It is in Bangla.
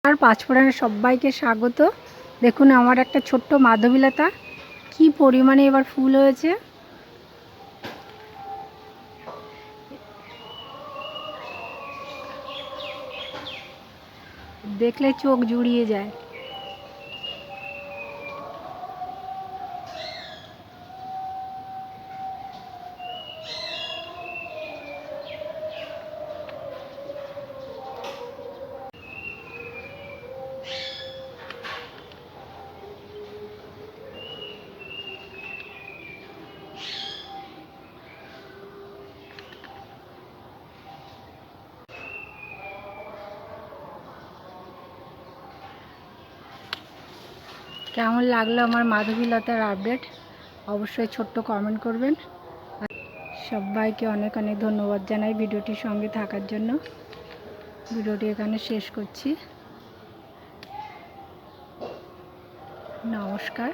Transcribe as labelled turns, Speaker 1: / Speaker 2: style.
Speaker 1: আর পাঁচফোড়নের সবাইকে স্বাগত। দেখুন আমার একটা ছোট্ট মাধবীলতা কি পরিমাণে এবার ফুল হয়েছে। দেখলে চোখ জুড়িয়ে যায়। কেমন লাগলো আমার মাধবীলতার আপডেট অবশ্যই ছোট্ট কমেন্ট করবেন। সবাইকে অনেক অনেক ধন্যবাদ জানাই ভিডিওটির সঙ্গে থাকার জন্য। ভিডিওটি এখানে শেষ করছি। নমস্কার।